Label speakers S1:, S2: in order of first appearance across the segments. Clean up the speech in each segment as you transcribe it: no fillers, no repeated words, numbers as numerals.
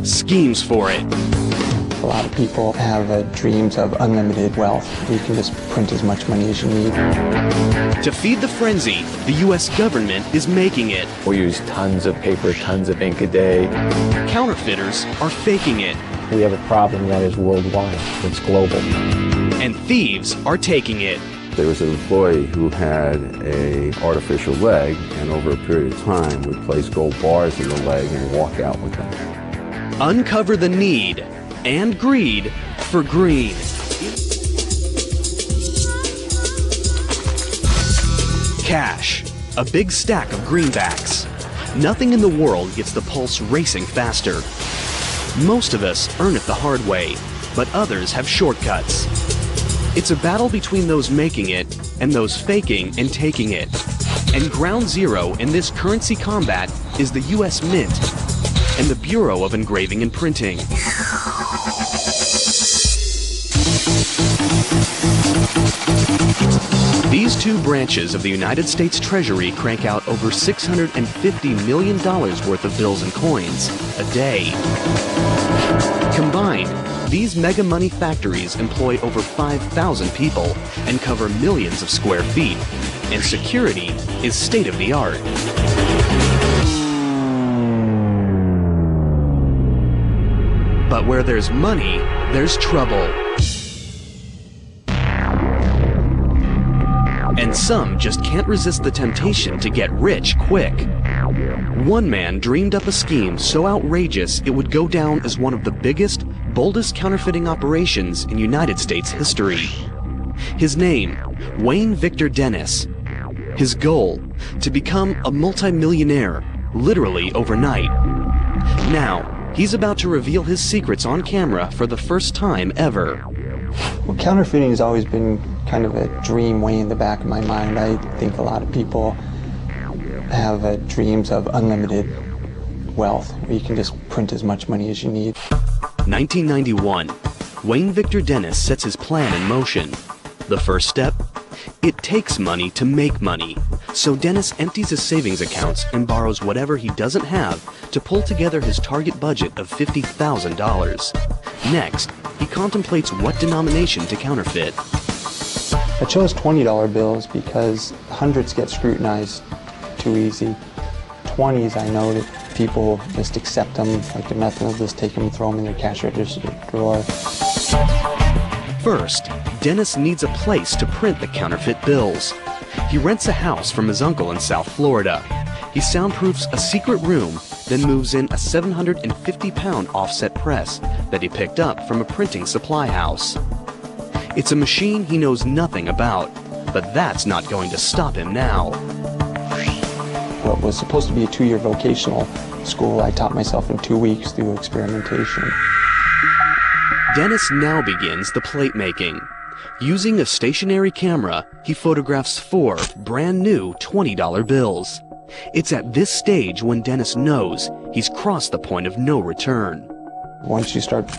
S1: schemes for it.
S2: A lot of people have dreams of unlimited wealth. You can just print as much money as you need.
S1: To feed the frenzy, the U.S. government is making it.
S3: We use tons of paper, tons of ink a day.
S1: Counterfeiters are faking it.
S3: We have a problem that is worldwide. It's global.
S1: And thieves are taking it.
S4: There was an employee who had an artificial leg, and over a period of time would place gold bars in the leg and walk out with them.
S1: Uncover the need and greed for green. Cash, a big stack of greenbacks. Nothing in the world gets the pulse racing faster. Most of us earn it the hard way, but others have shortcuts. It's a battle between those making it and those faking and taking it. And ground zero in this currency combat is the U.S. Mint and the Bureau of Engraving and Printing. These two branches of the United States Treasury crank out over $650 million worth of bills and coins a day. Combined, these mega money factories employ over 5,000 people and cover millions of square feet, and security is state-of-the-art. But where there's money, there's trouble. And some just can't resist the temptation to get rich quick. One man dreamed up a scheme so outrageous it would go down as one of the biggest, boldest counterfeiting operations in United States history. His name, Wayne Victor Dennis. His goal, to become a multimillionaire, literally overnight. Now, he's about to reveal his secrets on camera for the first time ever.
S2: Well, counterfeiting has always been kind of a dream way in the back of my mind. I think a lot of people have dreams of unlimited wealth, where you can just print as much money as you need.
S1: 1991, Wayne Victor Dennis sets his plan in motion. The first step? It takes money to make money. So Dennis empties his savings accounts and borrows whatever he doesn't have to pull together his target budget of $50,000. Next, he contemplates what denomination to counterfeit.
S2: I chose $20 bills because hundreds get scrutinized too easy. 20s, I know that people just accept them, like the method of just take them and throw them in their cash register drawer.
S1: First, Dennis needs a place to print the counterfeit bills. He rents a house from his uncle in South Florida. He soundproofs a secret room, then moves in a 750-pound offset press that he picked up from a printing supply house. It's a machine he knows nothing about, but that's not going to stop him now.
S2: What was supposed to be a 2-year vocational school, I taught myself in 2 weeks through experimentation.
S1: Dennis now begins the plate making. Using a stationary camera, he photographs 4 brand new $20 bills. It's at this stage when Dennis knows he's crossed the point of no return.
S2: Once you start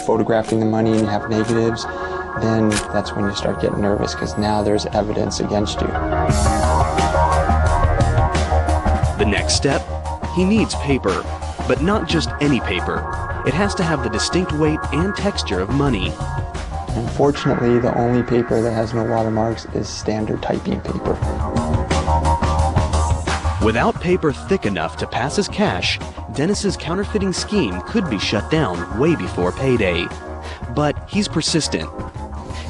S2: photographing the money and you have negatives, then that's when you start getting nervous, because now there's evidence against you.
S1: The next step? He needs paper, but not just any paper. It has to have the distinct weight and texture of money.
S2: Unfortunately, the only paper that has no watermarks is standard typing paper.
S1: Without paper thick enough to pass as cash, Dennis's counterfeiting scheme could be shut down way before payday. But he's persistent.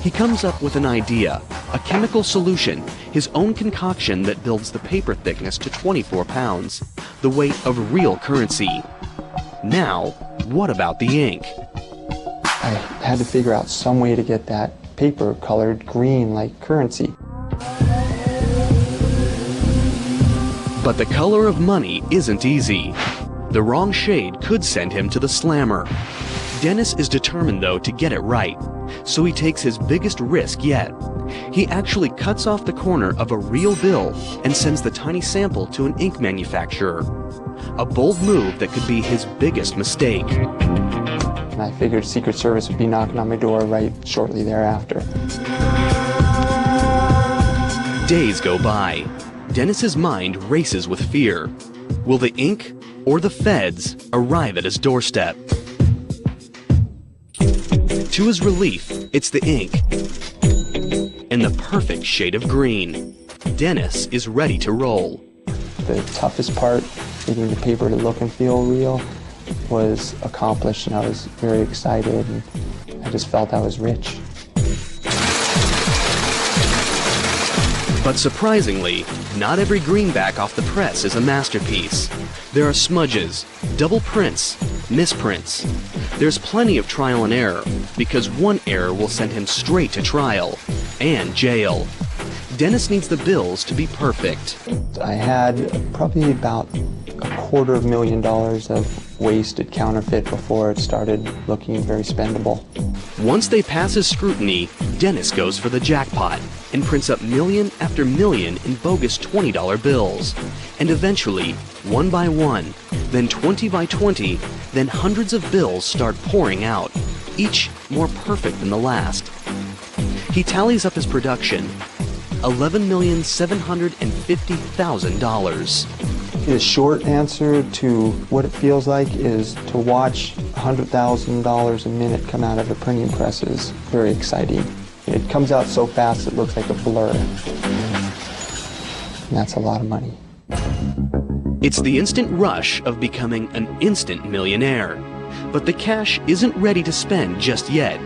S1: He comes up with an idea, a chemical solution, his own concoction that builds the paper thickness to 24 pounds, the weight of real currency. Now, what about the ink?
S2: I had to figure out some way to get that paper colored green like currency.
S1: But the color of money isn't easy. The wrong shade could send him to the slammer. Dennis is determined, though, to get it right, so he takes his biggest risk yet. He actually cuts off the corner of a real bill and sends the tiny sample to an ink manufacturer. A bold move that could be his biggest mistake.
S2: And I figured Secret Service would be knocking on my door right shortly thereafter.
S1: Days go by. Dennis's mind races with fear. Will the ink or the feds arrive at his doorstep. To his relief, it's the ink in the perfect shade of green. Dennis is ready to roll.
S2: The toughest part, getting the paper to look and feel real, was accomplished, and I was very excited, and I just felt I was rich.
S1: But surprisingly, not every greenback off the press is a masterpiece. There are smudges, double prints, misprints. There's plenty of trial and error, because one error will send him straight to trial and jail. Dennis needs the bills to be perfect.
S2: I had probably about $250,000 of wasted counterfeit before it started looking very spendable.
S1: Once they pass his scrutiny, Dennis goes for the jackpot and prints up million after million in bogus $20 bills. And eventually, one by one, then 20 by 20, then hundreds of bills start pouring out, each more perfect than the last. He tallies up his production, $11,750,000.
S2: The short answer to what it feels like is to watch $100,000 a minute come out of the printing press is very exciting. It comes out so fast it looks like a blur. And that's a lot of money.
S1: It's the instant rush of becoming an instant millionaire. But the cash isn't ready to spend just yet.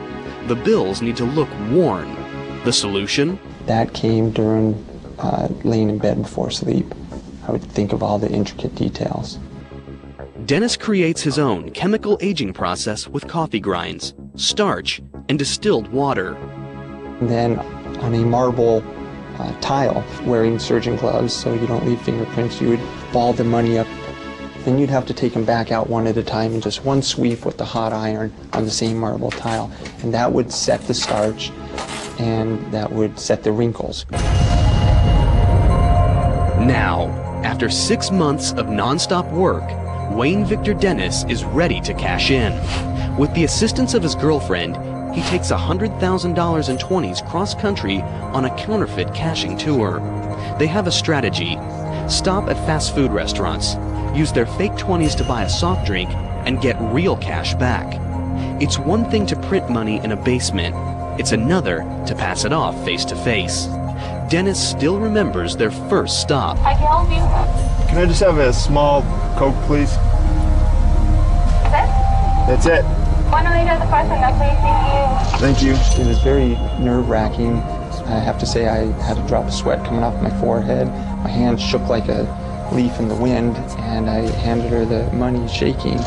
S1: The bills need to look worn. The solution?
S2: That came during laying in bed before sleep. I would think of all the intricate details.
S1: Dennis creates his own chemical aging process with coffee grinds, starch, and distilled water.
S2: And then on a marble tile, wearing surgeon gloves so you don't leave fingerprints, you would ball the money up. Then you'd have to take them back out one at a time in just one sweep with the hot iron on the same marble tile. And that would set the starch, and that would set the wrinkles.
S1: Now, after 6 months of non-stop work, Wayne Victor Dennis is ready to cash in. With the assistance of his girlfriend, he takes $100,000 in 20s cross-country on a counterfeit cashing tour. They have a strategy. Stop at fast food restaurants, use their fake 20s to buy a soft drink, and get real cash back. It's one thing to print money in a basement. It's another to pass it off face-to-face. Dennis still remembers their first stop.
S5: I can help you.
S6: Can I just have a small Coke, please? That's it.
S5: One later at the first one, please. Thank you.
S6: Thank you.
S2: It was very nerve-wracking. I have to say I had a drop of sweat coming off my forehead. My hands shook like a leaf in the wind, and I handed her the money shaking.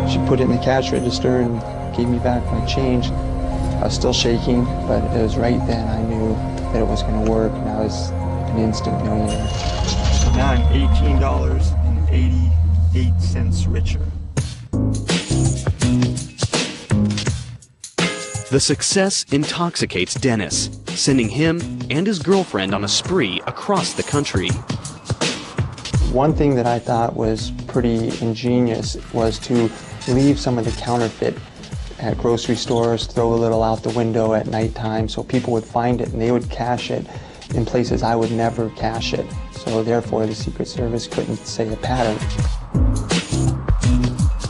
S2: She put it in the cash register and gave me back my change. I was still shaking, but it was right then I knew that it was going to work, and I was an instant millionaire. Now I'm $18.88 richer.
S1: The success intoxicates Dennis, sending him and his girlfriend on a spree across the country.
S2: One thing that I thought was pretty ingenious was to leave some of the counterfeit at grocery stores, throw a little out the window at nighttime so people would find it and they would cash it in places I would never cash it. So therefore the Secret Service couldn't say a pattern.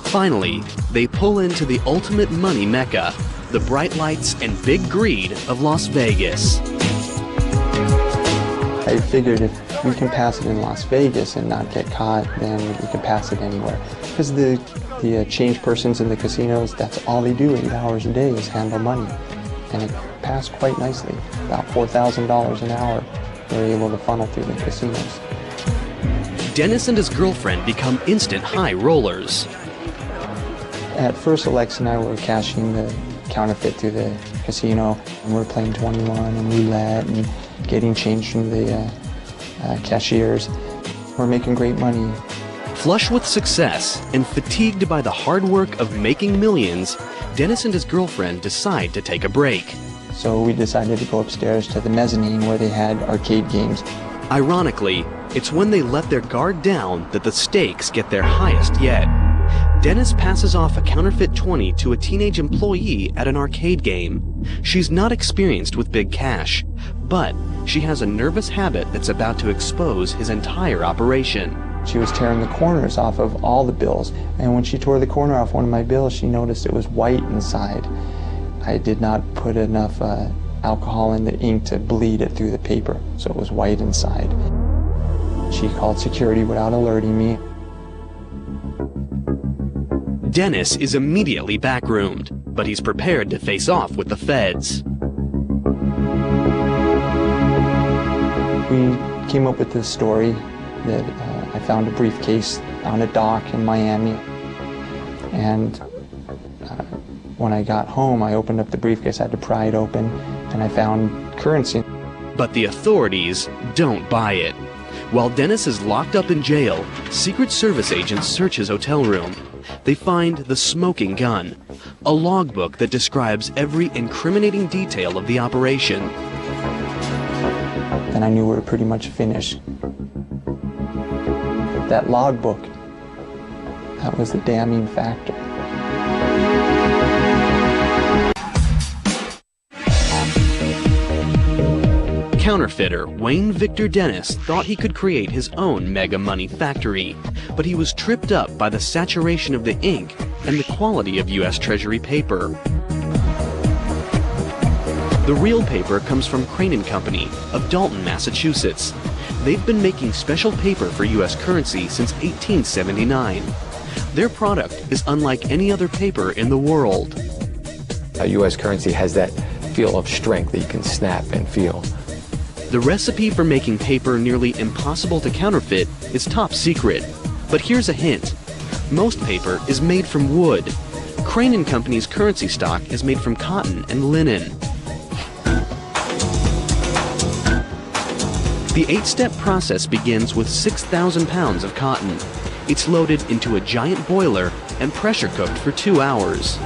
S1: Finally, they pull into the ultimate money mecca, the bright lights and big greed of Las Vegas.
S2: I figured if we can pass it in Las Vegas and not get caught, then we can pass it anywhere. Because the change persons in the casinos, that's all they do 8 hours a day is handle money. And it passed quite nicely. About $4,000 an hour they're able to funnel through the casinos.
S1: Dennis and his girlfriend become instant high rollers.
S2: At first, Alexa and I were cashing the counterfeit through the casino, and we're playing 21 and roulette and getting change from the cashiers. We're making great money.
S1: Flush with success and fatigued by the hard work of making millions, Dennis and his girlfriend decide to take a break.
S2: So we decided to go upstairs to the mezzanine where they had arcade games.
S1: Ironically, it's when they let their guard down that the stakes get their highest yet. Dennis passes off a counterfeit 20 to a teenage employee at an arcade game. She's not experienced with big cash, but she has a nervous habit that's about to expose his entire operation.
S2: She was tearing the corners off of all the bills, and when she tore the corner off one of my bills, she noticed it was white inside. I did not put enough alcohol in the ink to bleed it through the paper, so it was white inside. She called security without alerting me.
S1: Dennis is immediately backroomed, but he's prepared to face off with the feds.
S2: We came up with this story that I found a briefcase on a dock in Miami, and when I got home, I opened up the briefcase, I had to pry it open, and I found currency.
S1: But the authorities don't buy it. While Dennis is locked up in jail, Secret Service agents search his hotel room. They find the smoking gun, a logbook that describes every incriminating detail of the operation.
S2: And I knew we were pretty much finished. That logbook, that was the damning factor.
S1: Counterfeiter Wayne Victor Dennis thought he could create his own mega money factory, but he was tripped up by the saturation of the ink and the quality of U.S. Treasury paper. The real paper comes from Crane & Company of Dalton, Massachusetts. They've been making special paper for U.S. currency since 1879. Their product is unlike any other paper in the world.
S3: U.S. currency has that feel of strength that you can snap and feel.
S1: The recipe for making paper nearly impossible to counterfeit is top secret. But here's a hint. Most paper is made from wood. Crane & Company's currency stock is made from cotton and linen. The 8-step process begins with 6,000 pounds of cotton. It's loaded into a giant boiler and pressure cooked for 2 hours.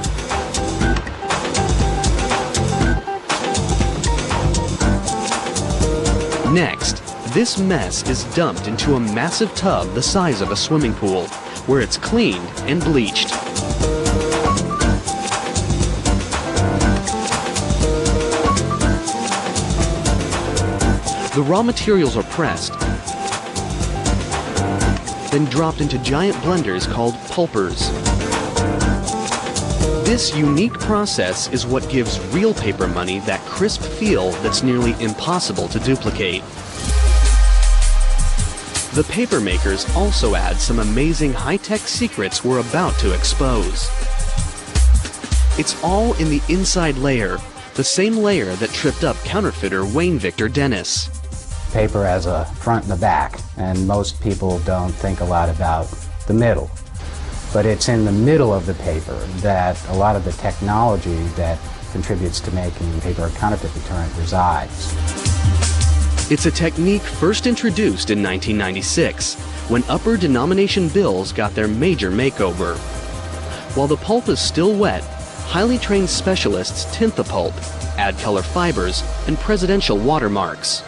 S1: Next, this mess is dumped into a massive tub the size of a swimming pool, where it's cleaned and bleached. The raw materials are pressed, then dropped into giant blenders called pulpers. This unique process is what gives real paper money that crisp feel that's nearly impossible to duplicate. The paper makers also add some amazing high-tech secrets we're about to expose. It's all in the inside layer, the same layer that tripped up counterfeiter Wayne Victor Dennis.
S7: Paper has a front and a back, and most people don't think a lot about the middle. But it's in the middle of the paper that a lot of the technology that contributes to making paper a counterfeit deterrent resides.
S1: It's a technique first introduced in 1996, when upper denomination bills got their major makeover. While the pulp is still wet, highly trained specialists tint the pulp, add color fibers, and presidential watermarks.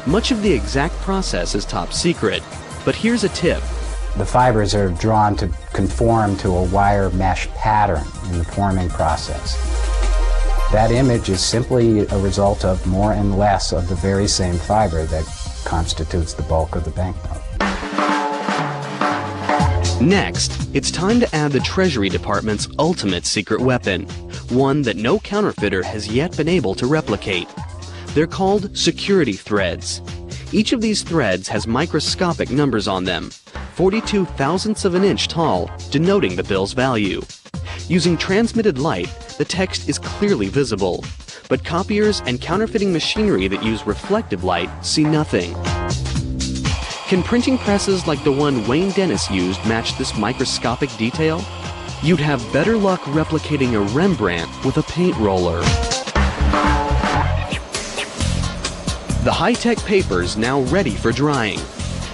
S1: Much of the exact process is top secret, but here's a tip.
S7: The fibers are drawn to conform to a wire mesh pattern in the forming process. That image is simply a result of more and less of the very same fiber that constitutes the bulk of the banknote.
S1: Next, it's time to add the Treasury Department's ultimate secret weapon, one that no counterfeiter has yet been able to replicate. They're called security threads. Each of these threads has microscopic numbers on them, 42 thousandths of an inch tall, denoting the bill's value. Using transmitted light, the text is clearly visible, but copiers and counterfeiting machinery that use reflective light see nothing. Can printing presses like the one Wayne Dennis used match this microscopic detail? You'd have better luck replicating a Rembrandt with a paint roller. The high-tech paper's now ready for drying.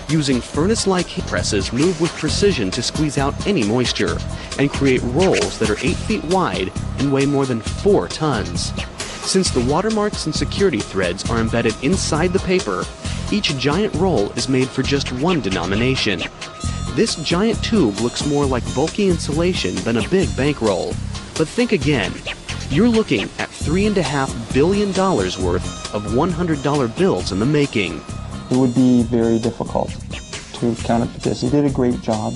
S1: Using furnace-like heat presses move with precision to squeeze out any moisture and create rolls that are 8 feet wide and weigh more than 4 tons. Since the watermarks and security threads are embedded inside the paper, each giant roll is made for just one denomination. This giant tube looks more like bulky insulation than a big bankroll. But think again. You're looking at $3.5 billion worth of $100 bills in the making.
S2: It would be very difficult to to counterfeit this. He did a great job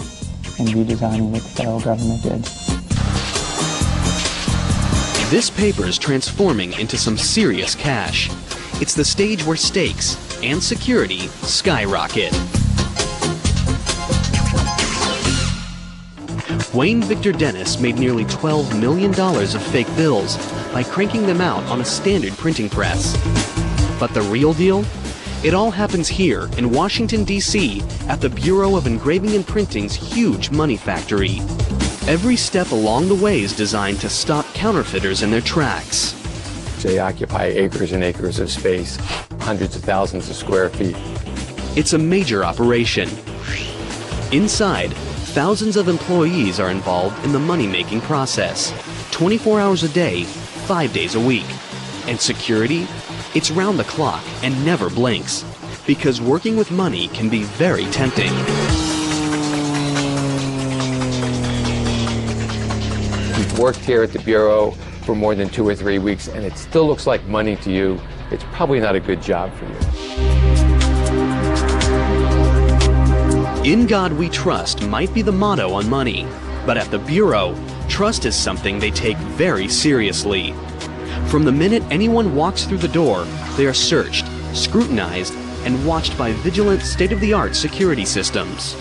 S2: in redesigning what the federal government did.
S1: This paper is transforming into some serious cash. It's the stage where stakes and security skyrocket. Wayne Victor Dennis made nearly $12 million of fake bills by cranking them out on a standard printing press. But the real deal? It all happens here in Washington, D.C. at the Bureau of Engraving and Printing's huge money factory. Every step along the way is designed to stop counterfeiters in their tracks.
S3: They occupy acres and acres of space, hundreds of thousands of square feet.
S1: It's a major operation. Inside, thousands of employees are involved in the money-making process, 24 hours a day, 5 days a week. And security? It's round the clock and never blinks, because working with money can be very tempting.
S3: You've worked here at the Bureau for more than 2 or 3 weeks and it still looks like money to you. It's probably not a good job for you.
S1: In God we trust might be the motto on money, but at the Bureau, trust is something they take very seriously. From the minute anyone walks through the door, they are searched, scrutinized, and watched by vigilant state-of-the-art security systems.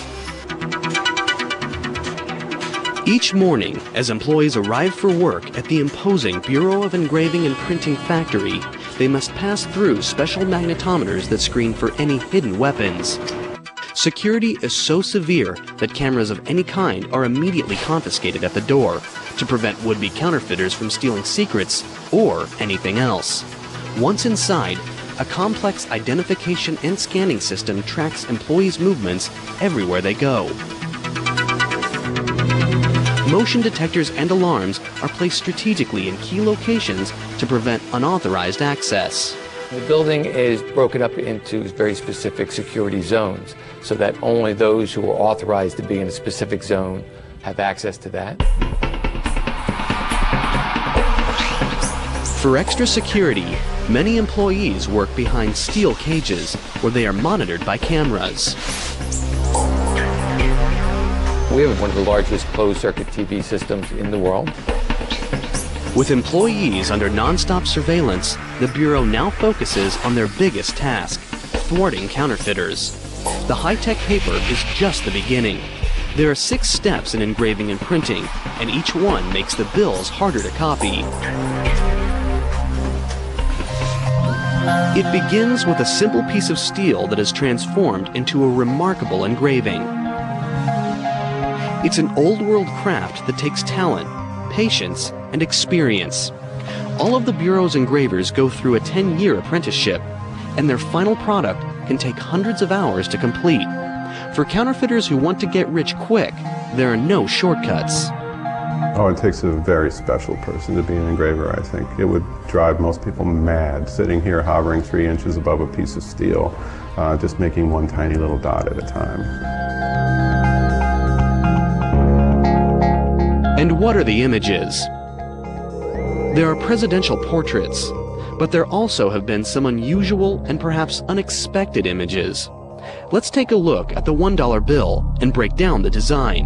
S1: Each morning, as employees arrive for work at the imposing Bureau of Engraving and Printing factory, they must pass through special magnetometers that screen for any hidden weapons. Security is so severe that cameras of any kind are immediately confiscated at the door to prevent would-be counterfeiters from stealing secrets or anything else. Once inside, a complex identification and scanning system tracks employees' movements everywhere they go. Motion detectors and alarms are placed strategically in key locations to prevent unauthorized access.
S3: The building is broken up into very specific security zones so that only those who are authorized to be in a specific zone have access to that.
S1: For extra security, many employees work behind steel cages where they are monitored by cameras.
S3: We have one of the largest closed-circuit TV systems in the world.
S1: With employees under non-stop surveillance, the Bureau now focuses on their biggest task, thwarting counterfeiters. The high-tech paper is just the beginning. There are 6 steps in engraving and printing, and each one makes the bills harder to copy. It begins with a simple piece of steel that is transformed into a remarkable engraving. It's an old-world craft that takes talent, patience, and experience. All of the Bureau's engravers go through a 10-year apprenticeship, and their final product can take hundreds of hours to complete. For counterfeiters who want to get rich quick, there are no shortcuts.
S4: Oh, it takes a very special person to be an engraver, I think. It would drive most people mad, sitting here hovering 3 inches above a piece of steel, just making one tiny little dot at a time.
S1: And what are the images? There are presidential portraits, but there also have been some unusual and perhaps unexpected images. Let's take a look at the $1 bill and break down the design.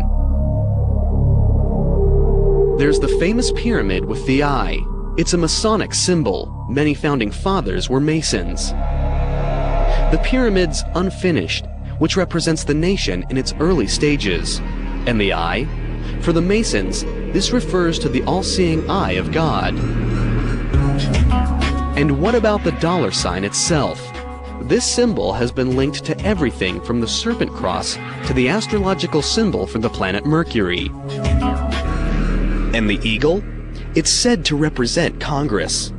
S1: There's the famous pyramid with the eye. It's a Masonic symbol. Many founding fathers were Masons. The pyramid's unfinished, which represents the nation in its early stages. And the eye? For the Masons, this refers to the all-seeing eye of God. And what about the dollar sign itself? This symbol has been linked to everything from the serpent cross to the astrological symbol for the planet Mercury. And the eagle? It's said to represent Congress.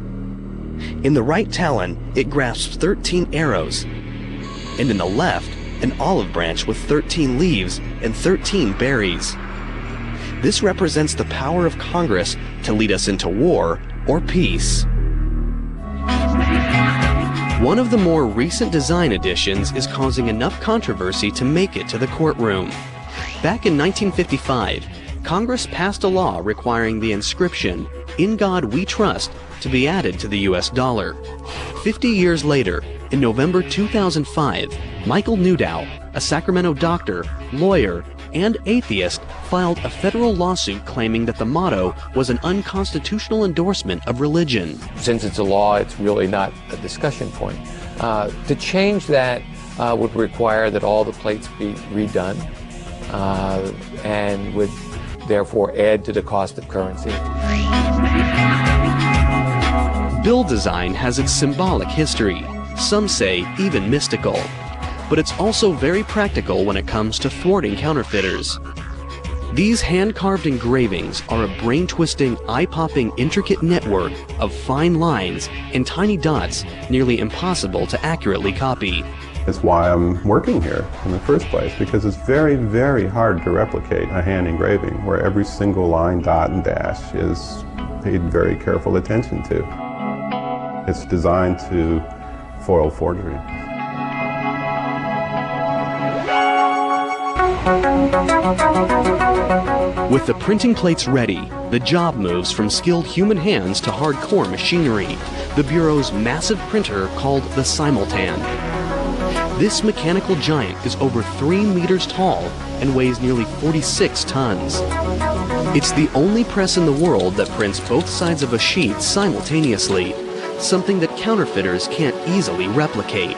S1: In the right talon, it grasps 13 arrows, and in the left, an olive branch with 13 leaves and 13 berries. This represents the power of Congress to lead us into war or peace. One of the more recent design additions is causing enough controversy to make it to the courtroom. Back in 1955, Congress passed a law requiring the inscription, "In God We Trust," to be added to the US dollar. 50 years later, in November 2005, Michael Newdow, a Sacramento doctor, lawyer, and atheist, filed a federal lawsuit claiming that the motto was an unconstitutional endorsement of religion.
S3: Since it's a law, it's really not a discussion point. To change that would require that all the plates be redone and would therefore add to the cost of currency.
S1: Bill design has its symbolic history, some say even mystical, but it's also very practical when it comes to thwarting counterfeiters. These hand-carved engravings are a brain-twisting, eye-popping, intricate network of fine lines and tiny dots nearly impossible to accurately copy.
S4: It's why I'm working here in the first place, because it's very, very hard to replicate a hand engraving where every single line, dot, and dash is paid very careful attention to. It's designed to foil forgery.
S1: With the printing plates ready, the job moves from skilled human hands to hardcore machinery, the Bureau's massive printer called the Simultan. This mechanical giant is over 3 meters tall and weighs nearly 46 tons. It's the only press in the world that prints both sides of a sheet simultaneously, something that counterfeiters can't easily replicate.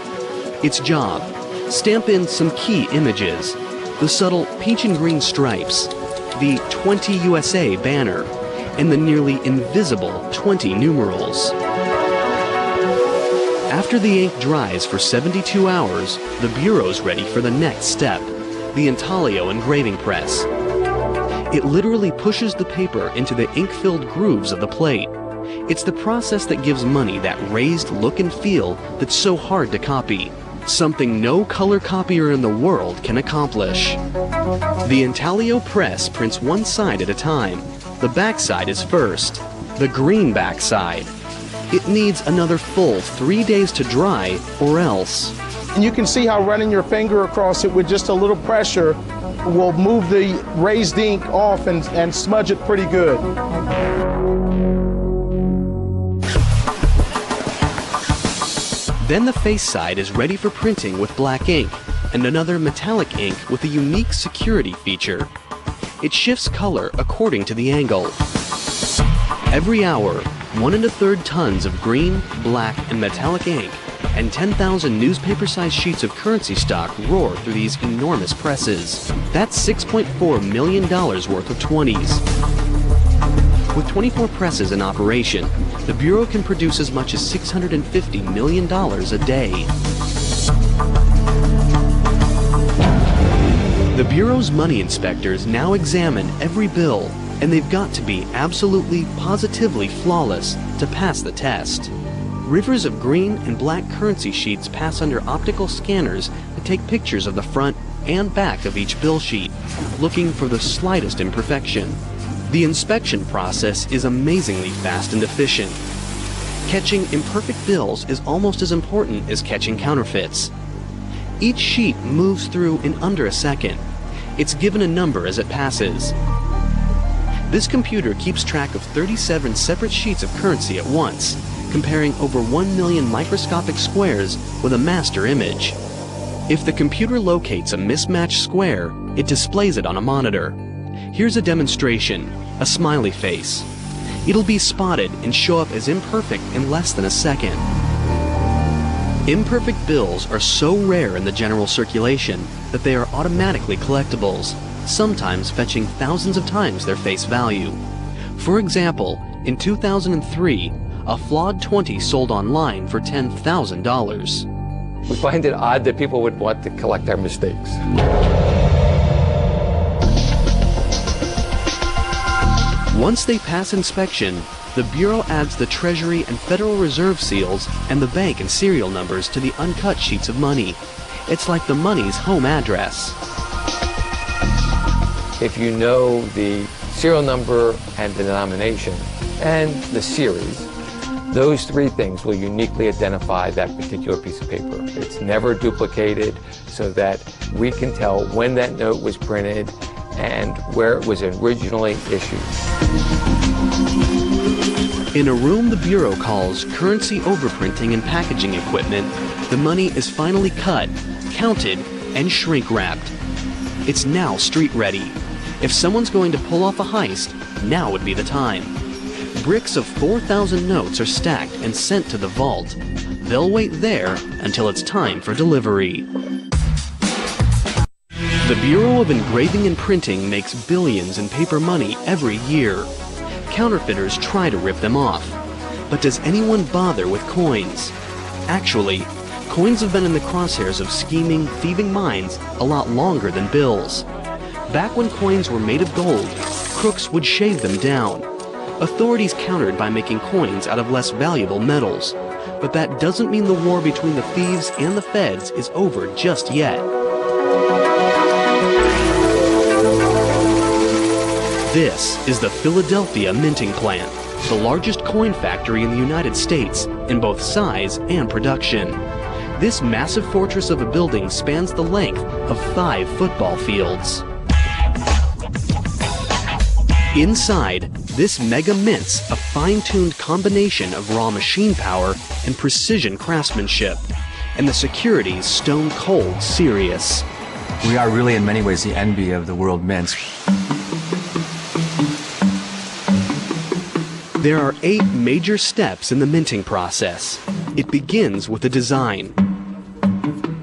S1: Its job: stamp in some key images, the subtle peach and green stripes, the 20 USA banner, and the nearly invisible 20 numerals. After the ink dries for 72 hours, the Bureau's ready for the next step, the intaglio engraving press. It literally pushes the paper into the ink-filled grooves of the plate. It's the process that gives money that raised look and feel that's so hard to copy, something no color copier in the world can accomplish. The intaglio press prints one side at a time. The back side is first, the green back side. It needs another full 3 days to dry, or else.
S8: And you can see how running your finger across it with just a little pressure will move the raised ink off and smudge it pretty good.
S1: Then the face side is ready for printing with black ink and another metallic ink with a unique security feature. It shifts color according to the angle. Every hour, 1 1/3 tons of green, black, and metallic ink and 10,000 newspaper-sized sheets of currency stock roar through these enormous presses. That's $6.4 million worth of 20s. With 24 presses in operation, the Bureau can produce as much as $650 million a day. The Bureau's money inspectors now examine every bill, and they've got to be absolutely, positively flawless to pass the test. Rivers of green and black currency sheets pass under optical scanners that take pictures of the front and back of each bill sheet, looking for the slightest imperfection. The inspection process is amazingly fast and efficient. Catching imperfect bills is almost as important as catching counterfeits. Each sheet moves through in under a second. It's given a number as it passes. This computer keeps track of 37 separate sheets of currency at once, comparing over 1 million microscopic squares with a master image. If the computer locates a mismatched square, it displays it on a monitor. Here's a demonstration, a smiley face. It'll be spotted and show up as imperfect in less than a second. Imperfect bills are so rare in the general circulation that they are automatically collectibles, sometimes fetching thousands of times their face value. For example, in 2003, a flawed 20 sold online for $10,000.
S3: We find it odd that people would want to collect our mistakes.
S1: Once they pass inspection, the Bureau adds the Treasury and Federal Reserve seals and the bank and serial numbers to the uncut sheets of money. It's like the money's home address.
S3: If you know the serial number and the denomination and the series, those three things will uniquely identify that particular piece of paper. It's never duplicated, so that we can tell when that note was printed and where it was originally issued.
S1: In a room the Bureau calls currency overprinting and packaging equipment, the money is finally cut, counted, and shrink-wrapped. It's now street-ready. If someone's going to pull off a heist, now would be the time. Bricks of 4,000 notes are stacked and sent to the vault. They'll wait there until it's time for delivery. The Bureau of Engraving and Printing makes billions in paper money every year. Counterfeiters try to rip them off. But does anyone bother with coins? Actually, coins have been in the crosshairs of scheming, thieving minds a lot longer than bills. Back when coins were made of gold, crooks would shave them down. Authorities countered by making coins out of less valuable metals. But that doesn't mean the war between the thieves and the feds is over just yet. This is the Philadelphia Minting Plant, the largest coin factory in the United States in both size and production. This massive fortress of a building spans the length of 5 football fields. Inside, this mega mints a fine-tuned combination of raw machine power and precision craftsmanship, and the security's stone-cold serious.
S9: We are really in many ways the envy of the world mints.
S1: There are 8 major steps in the minting process. It begins with the design.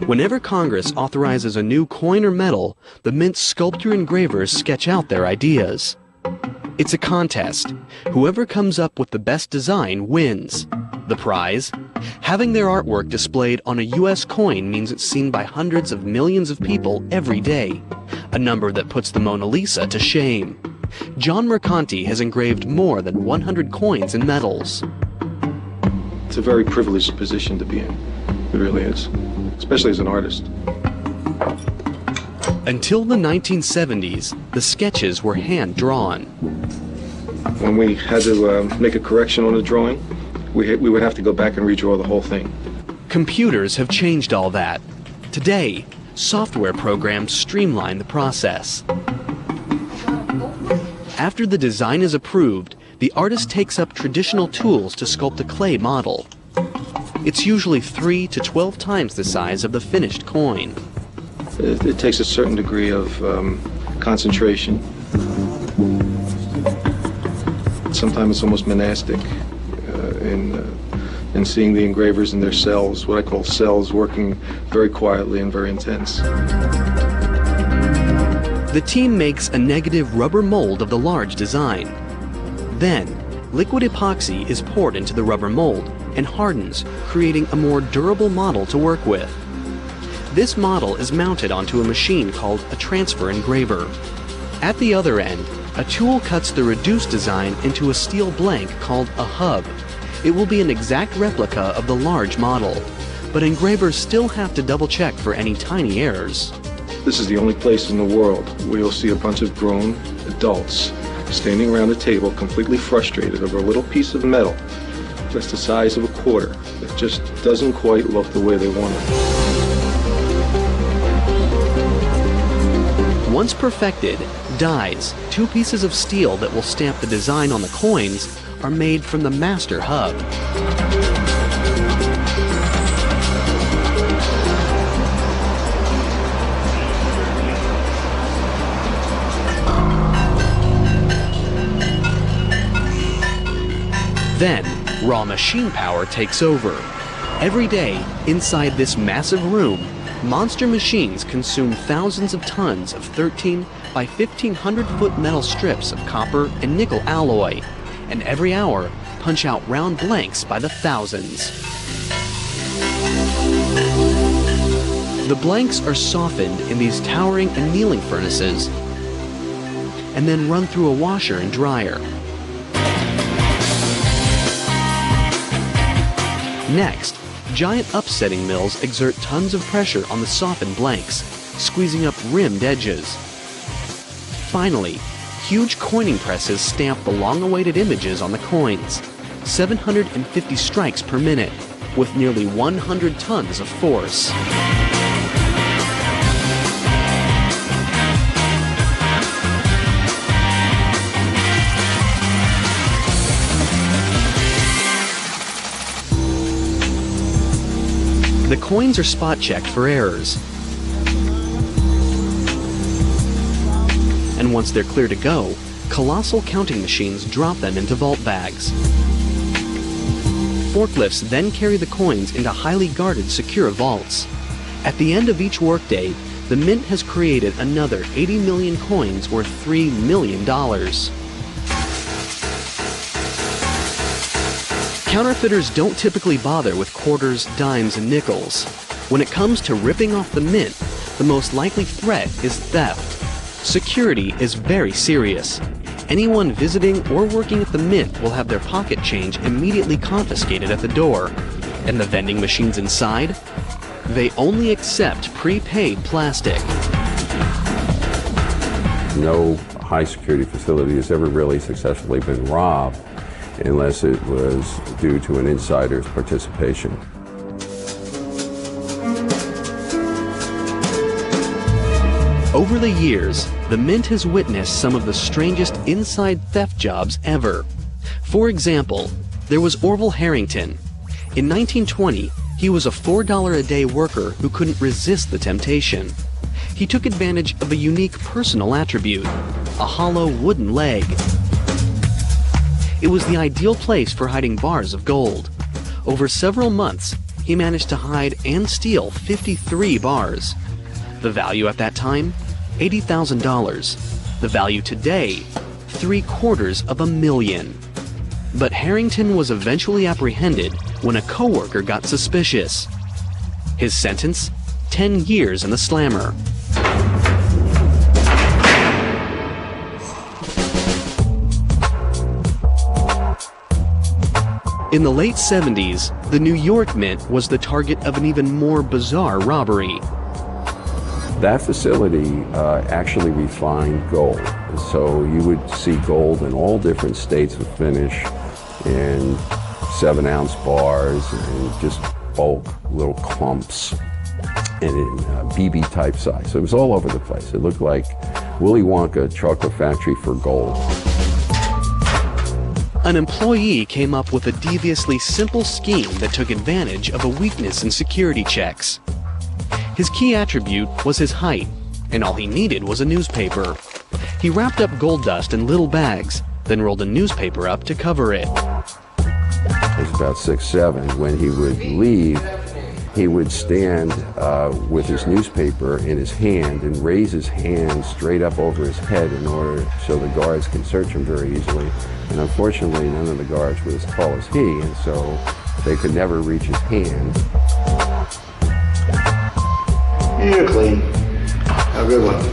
S1: Whenever Congress authorizes a new coin or metal, the mint sculptor engravers sketch out their ideas. It's a contest. Whoever comes up with the best design wins. The prize? Having their artwork displayed on a U.S. coin means it's seen by hundreds of millions of people every day, a number that puts the Mona Lisa to shame. John Mercanti has engraved more than 100 coins and medals.
S10: It's a very privileged position to be in. It really is, especially as an artist.
S1: Until the 1970s, the sketches were hand-drawn.
S10: When we had to make a correction on a drawing, we would have to go back and redraw the whole thing.
S1: Computers have changed all that. Today, software programs streamline the process. After the design is approved, the artist takes up traditional tools to sculpt a clay model. It's usually 3 to 12 times the size of the finished coin.
S10: It takes a certain degree of concentration. Sometimes it's almost monastic in seeing the engravers in their cells, what I call cells, working very quietly and very intense.
S1: The team makes a negative rubber mold of the large design. Then, liquid epoxy is poured into the rubber mold and hardens, creating a more durable model to work with. This model is mounted onto a machine called a transfer engraver. At the other end, a tool cuts the reduced design into a steel blank called a hub. It will be an exact replica of the large model, but engravers still have to double-check for any tiny errors.
S10: This is the only place in the world where you'll see a bunch of grown adults standing around a table completely frustrated over a little piece of metal just the size of a quarter that just doesn't quite look the way they want it.
S1: Once perfected, dies, 2 pieces of steel that will stamp the design on the coins, are made from the master hub. Then, raw machine power takes over. Every day, inside this massive room, monster machines consume thousands of tons of 13 by 1,500-foot metal strips of copper and nickel alloy, and every hour punch out round blanks by the thousands. The blanks are softened in these towering annealing furnaces, and then run through a washer and dryer. Next, giant upsetting mills exert tons of pressure on the softened blanks, squeezing up rimmed edges. Finally, huge coining presses stamp the long-awaited images on the coins, 750 strikes per minute, with nearly 100 tons of force. The coins are spot-checked for errors. And once they're clear to go, colossal counting machines drop them into vault bags. Forklifts then carry the coins into highly guarded, secure vaults. At the end of each workday, the Mint has created another 80 million coins worth $3 million. Counterfeiters don't typically bother with quarters, dimes, and nickels. When it comes to ripping off the Mint, the most likely threat is theft. Security is very serious. Anyone visiting or working at the Mint will have their pocket change immediately confiscated at the door. And the vending machines inside? They only accept prepaid plastic.
S11: No high security facility has ever really successfully been robbed unless it was due to an insider's participation.
S1: Over the years, the Mint has witnessed some of the strangest inside theft jobs ever. For example, there was Orville Harrington. In 1920, he was a $4 a day worker who couldn't resist the temptation. He took advantage of a unique personal attribute, a hollow wooden leg. It was the ideal place for hiding bars of gold. Over several months, he managed to hide and steal 53 bars. The value at that time? $80,000. The value today? $750,000. But Harrington was eventually apprehended when a coworker got suspicious. His sentence? 10 years in the slammer. In the late 70s, the New York Mint was the target of an even more bizarre robbery.
S11: That facility actually refined gold. So you would see gold in all different states of finish in 7-ounce bars and just bulk little clumps and in BB type size. So it was all over the place. It looked like Willy Wonka chocolate factory for gold.
S1: An employee came up with a deviously simple scheme that took advantage of a weakness in security checks. His key attribute was his height, and all he needed was a newspaper. He wrapped up gold dust in little bags, then rolled a newspaper up to cover it.
S11: He was about 6'7". When he would leave, he would stand with his newspaper in his hand and raise his hand straight up over his head in order so the guards can search him very easily. And unfortunately, none of the guards were as tall as he, and so they could never reach his hand.
S6: You're clean. Have a good one.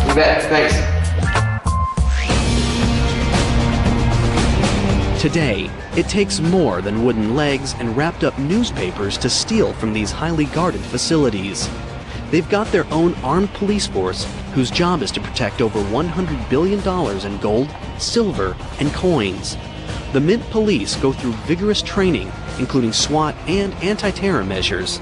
S6: You bet. Thanks.
S1: Today, it takes more than wooden legs and wrapped up newspapers to steal from these highly guarded facilities. They've got their own armed police force whose job is to protect over $100 billion in gold, silver, and coins. The Mint police go through vigorous training, including SWAT and anti-terror measures.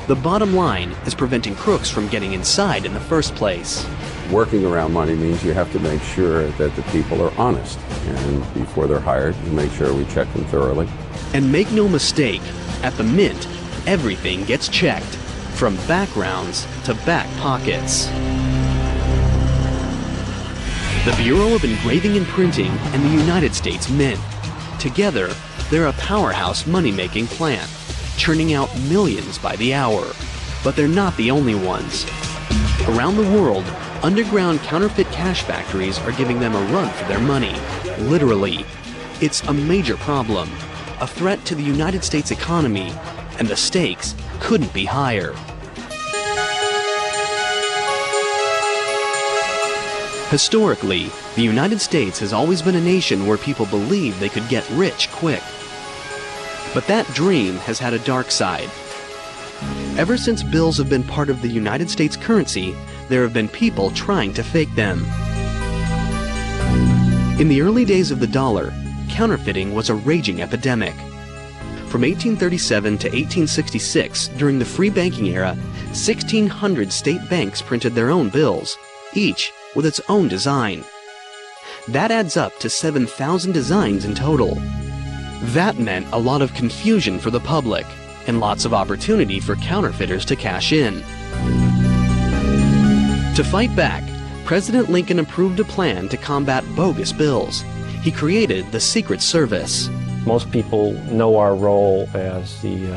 S1: The bottom line is preventing crooks from getting inside in the first place.
S11: Working around money means you have to make sure that the people are honest. And before they're hired, we make sure we check them thoroughly.
S1: And make no mistake, at the Mint, everything gets checked, from backgrounds to back pockets. The Bureau of Engraving and Printing and the United States Mint. Together, they're a powerhouse money-making plant, churning out millions by the hour. But they're not the only ones. Around the world, underground counterfeit cash factories are giving them a run for their money. Literally. It's a major problem, a threat to the United States economy, and the stakes couldn't be higher. Historically, the United States has always been a nation where people believed they could get rich quick. But that dream has had a dark side. Ever since bills have been part of the United States currency, there have been people trying to fake them. In the early days of the dollar, counterfeiting was a raging epidemic. From 1837 to 1866, during the free banking era, 1,600 state banks printed their own bills, each with its own design. That adds up to 7,000 designs in total. That meant a lot of confusion for the public and lots of opportunity for counterfeiters to cash in. To fight back, President Lincoln approved a plan to combat bogus bills. He created the Secret Service.
S12: Most people know our role as the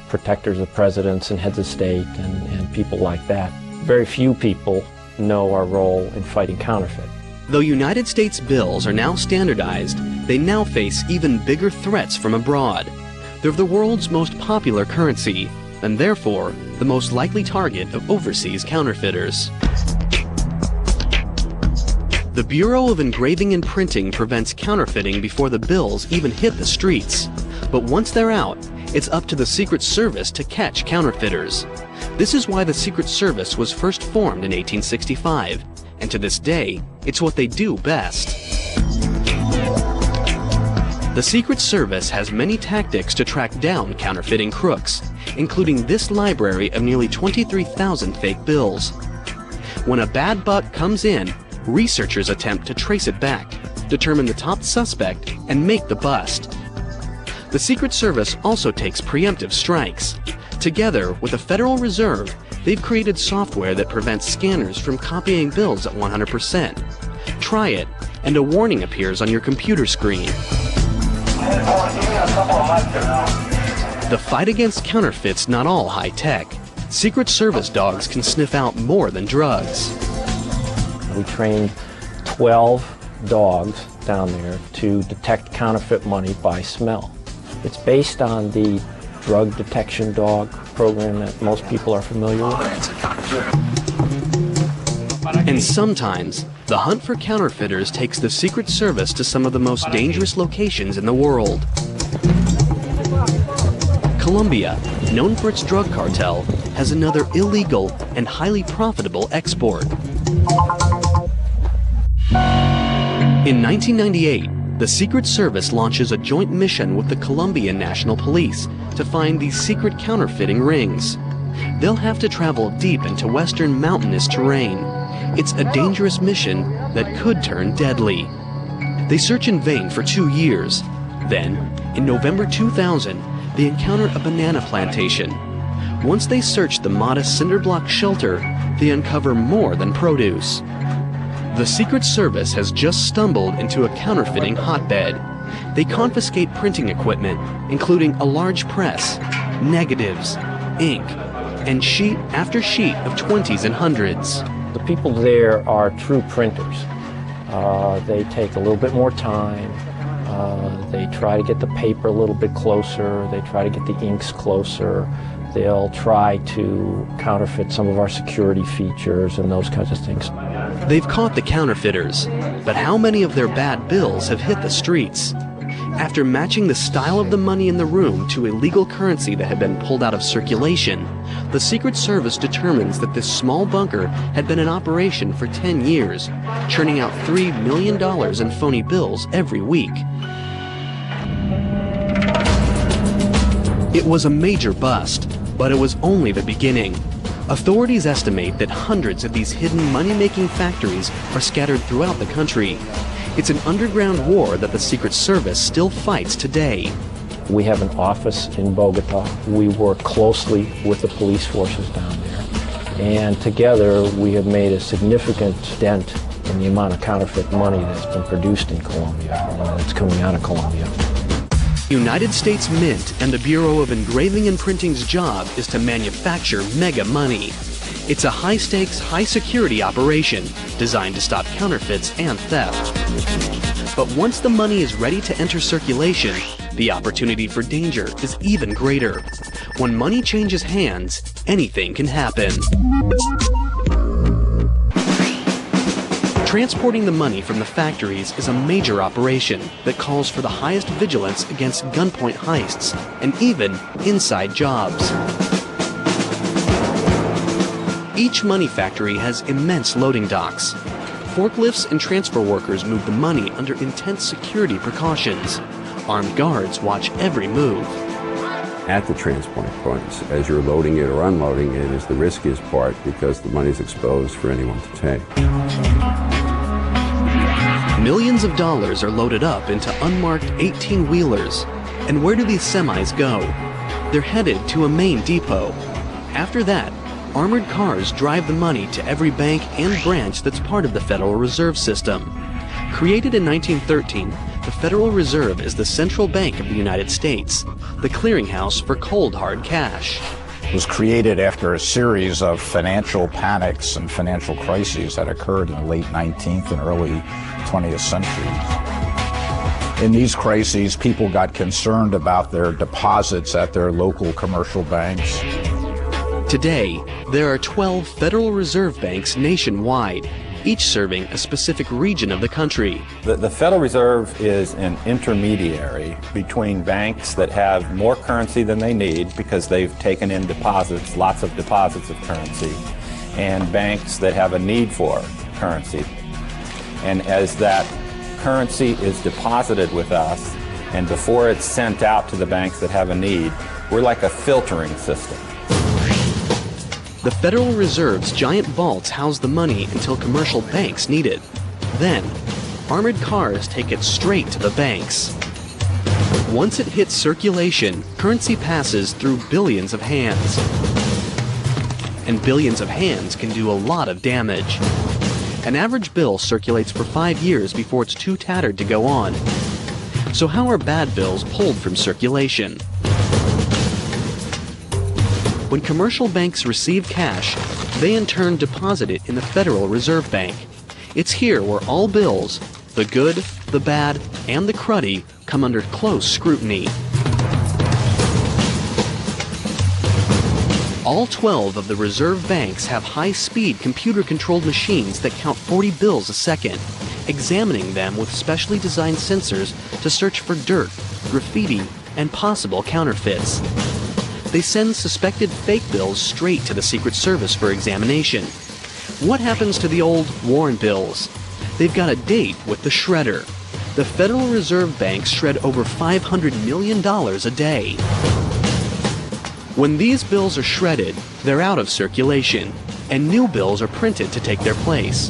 S12: protectors of presidents and heads of state and people like that. Very few people know our role in fighting counterfeit.
S1: Though United States bills are now standardized, they now face even bigger threats from abroad. They're the world's most popular currency, and therefore the most likely target of overseas counterfeiters. The Bureau of Engraving and Printing prevents counterfeiting before the bills even hit the streets. But once they're out, it's up to the Secret Service to catch counterfeiters. This is why the Secret Service was first formed in 1865, and to this day, it's what they do best. The Secret Service has many tactics to track down counterfeiting crooks, including this library of nearly 23,000 fake bills. When a bad buck comes in, researchers attempt to trace it back, determine the top suspect, and make the bust. The Secret Service also takes preemptive strikes. Together with the Federal Reserve, they've created software that prevents scanners from copying bills at 100%. Try it, and a warning appears on your computer screen. The fight against counterfeit's not all high-tech. Secret Service dogs can sniff out more than drugs.
S12: We trained 12 dogs down there to detect counterfeit money by smell. It's based on the drug detection dog program that most people are familiar with.
S1: And sometimes, the hunt for counterfeiters takes the Secret Service to some of the most dangerous locations in the world. Colombia, known for its drug cartel, has another illegal and highly profitable export. In 1998, the Secret Service launches a joint mission with the Colombian National Police to find these secret counterfeiting rings. They'll have to travel deep into western mountainous terrain. It's a dangerous mission that could turn deadly. They search in vain for 2 years. Then, in November 2000, they encounter a banana plantation. Once they search the modest cinder block shelter, they uncover more than produce. The Secret Service has just stumbled into a counterfeiting hotbed. They confiscate printing equipment, including a large press, negatives, ink, and sheet after sheet of 20s and 100s.
S12: The people there are true printers. They take a little bit more time. They try to get the paper a little bit closer. They try to get the inks closer. They'll try to counterfeit some of our security features and those kinds of things.
S1: They've caught the counterfeiters, but how many of their bad bills have hit the streets? After matching the style of the money in the room to illegal currency that had been pulled out of circulation, the Secret Service determines that this small bunker had been in operation for 10 years, churning out $3 million in phony bills every week. It was a major bust, but it was only the beginning. Authorities estimate that hundreds of these hidden money-making factories are scattered throughout the country. It's an underground war that the Secret Service still fights today.
S12: We have an office in Bogota. We work closely with the police forces down there. And together we have made a significant dent in the amount of counterfeit money that's been produced in Colombia and that's coming out of Colombia.
S1: United States Mint and the Bureau of Engraving and Printing's job is to manufacture mega money. It's a high-stakes, high-security operation designed to stop counterfeits and theft. But once the money is ready to enter circulation, the opportunity for danger is even greater. When money changes hands, anything can happen. Transporting the money from the factories is a major operation that calls for the highest vigilance against gunpoint heists and even inside jobs. Each money factory has immense loading docks. Forklifts and transfer workers move the money under intense security precautions. Armed guards watch every move.
S11: At the transport points, as you're loading it or unloading it, is the riskiest part because the money's exposed for anyone to take.
S1: Millions of dollars are loaded up into unmarked 18-wheelers. And where do these semis go? They're headed to a main depot. After that, armored cars drive the money to every bank and branch that's part of the Federal Reserve System. Created in 1913, the Federal Reserve is the central bank of the United States, the clearinghouse for cold, hard cash.
S13: It was created after a series of financial panics and financial crises that occurred in the late 19th and early 20th centuries. In these crises, people got concerned about their deposits at their local commercial banks.
S1: Today, there are 12 Federal Reserve banks nationwide, each serving a specific region of the country.
S14: The Federal Reserve is an intermediary between banks that have more currency than they need because they've taken in deposits, lots of deposits of currency, and banks that have a need for currency. And as that currency is deposited with us, and before it's sent out to the banks that have a need, we're like a filtering system.
S1: The Federal Reserve's giant vaults house the money until commercial banks need it. Then, armored cars take it straight to the banks. Once it hits circulation, currency passes through billions of hands. And billions of hands can do a lot of damage. An average bill circulates for 5 years before it's too tattered to go on. So how are bad bills pulled from circulation? When commercial banks receive cash, they in turn deposit it in the Federal Reserve Bank. It's here where all bills, the good, the bad, and the cruddy, come under close scrutiny. All 12 of the reserve banks have high-speed computer-controlled machines that count 40 bills a second, examining them with specially designed sensors to search for dirt, graffiti, and possible counterfeits. They send suspected fake bills straight to the Secret Service for examination. What happens to the old worn bills? They've got a date with the shredder. The Federal Reserve banks shred over $500 million a day. When these bills are shredded, they're out of circulation, and new bills are printed to take their place.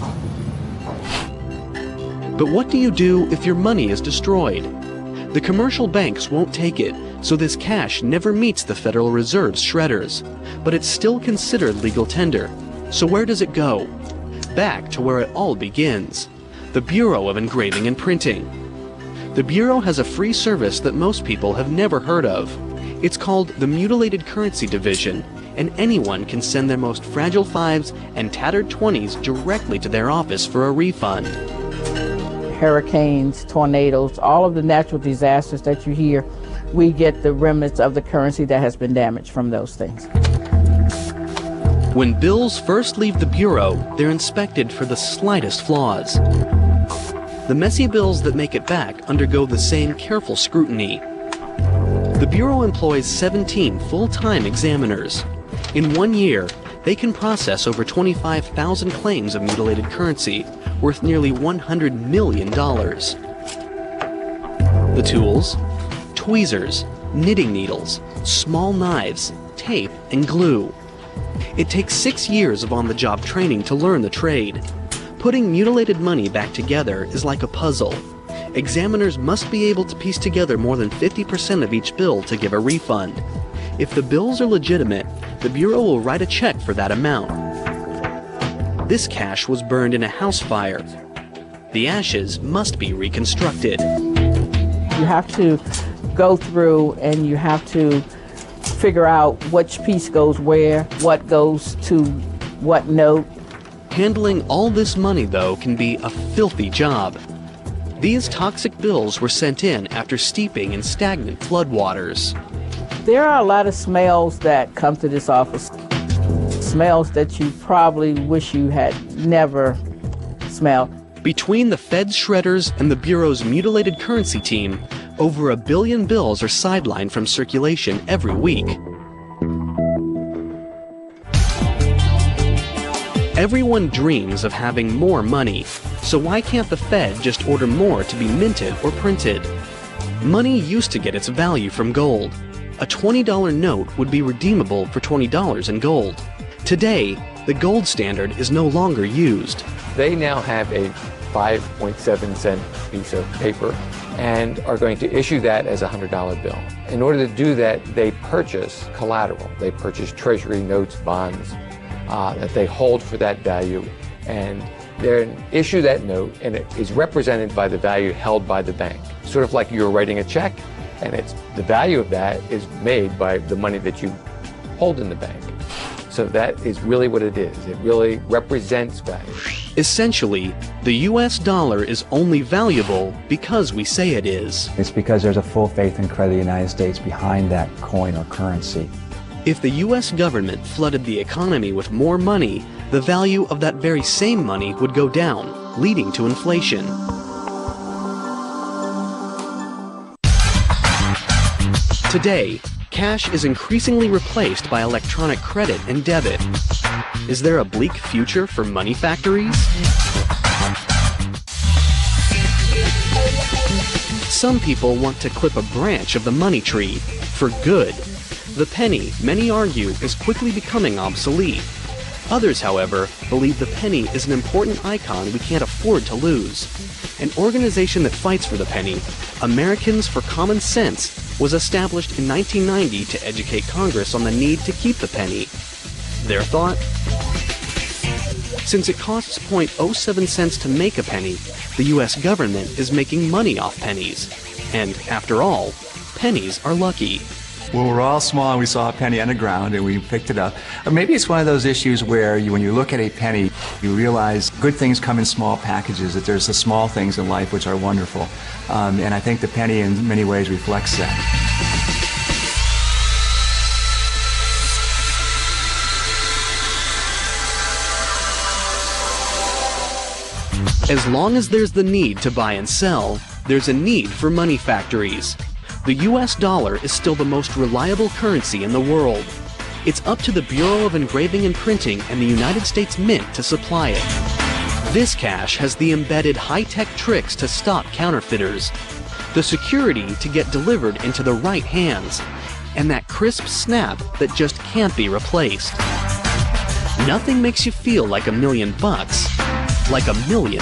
S1: But what do you do if your money is destroyed? The commercial banks won't take it, so this cash never meets the Federal Reserve's shredders. But it's still considered legal tender. So where does it go? Back to where it all begins. The Bureau of Engraving and Printing. The Bureau has a free service that most people have never heard of. It's called the Mutilated Currency Division, and anyone can send their most fragile 5s and tattered 20s directly to their office for a refund.
S15: Hurricanes, tornadoes, all of the natural disasters that you hear, we get the remnants of the currency that has been damaged from those things.
S1: When bills first leave the Bureau, they're inspected for the slightest flaws. The messy bills that make it back undergo the same careful scrutiny. The Bureau employs 17 full-time examiners. In 1 year, they can process over 25,000 claims of mutilated currency, worth nearly $100 million. The tools? Tweezers, knitting needles, small knives, tape, and glue. It takes 6 years of on-the-job training to learn the trade. Putting mutilated money back together is like a puzzle. Examiners must be able to piece together more than 50% of each bill to give a refund. If the bills are legitimate, the Bureau will write a check for that amount. This cash was burned in a house fire. The ashes must be reconstructed.
S15: You have to go through and you have to figure out which piece goes where, what goes to what note.
S1: Handling all this money, though, can be a filthy job. These toxic bills were sent in after steeping in stagnant floodwaters.
S15: There are a lot of smells that come to this office. Smells that you probably wish you had never smelled.
S1: Between the Fed's shredders and the Bureau's mutilated currency team, over 1 billion bills are sidelined from circulation every week. Everyone dreams of having more money, so why can't the Fed just order more to be minted or printed? Money used to get its value from gold. A $20 note would be redeemable for $20 in gold. Today, the gold standard is no longer used.
S3: They now have a 5.7 cent piece of paper and are going to issue that as a $100 bill. In order to do that, they purchase collateral. They purchase treasury notes, bonds, that they hold for that value, and they issue that note, and it is represented by the value held by the bank. Sort of like you're writing a check, and the value of that is made by the money that you hold in the bank. So that is really what it is. It really represents value.
S1: Essentially, the US dollar is only valuable because we say it is.
S16: It's because there's a full faith and credit of the United States behind that coin or currency.
S1: If the US government flooded the economy with more money, the value of that very same money would go down, leading to inflation. Today, cash is increasingly replaced by electronic credit and debit. Is there a bleak future for money factories? Some people want to clip a branch of the money tree for good. The penny, many argue, is quickly becoming obsolete. Others, however, believe the penny is an important icon we can't afford to lose. An organization that fights for the penny, Americans for Common Sense, was established in 1990 to educate Congress on the need to keep the penny. Their thought? Since it costs 0.07 cents to make a penny, the US government is making money off pennies. And after all, pennies are lucky.
S9: Well, we're all small and we saw a penny on the ground and we picked it up. Or maybe it's one of those issues where when you look at a penny, you realize good things come in small packages, that there's the small things in life which are wonderful. And I think the penny in many ways reflects that.
S1: As long as there's the need to buy and sell, there's a need for money factories. The US dollar is still the most reliable currency in the world. It's up to the Bureau of Engraving and Printing and the United States Mint to supply it. This cash has the embedded high-tech tricks to stop counterfeiters, the security to get delivered into the right hands, and that crisp snap that just can't be replaced. Nothing makes you feel like $1 million, like $1 million.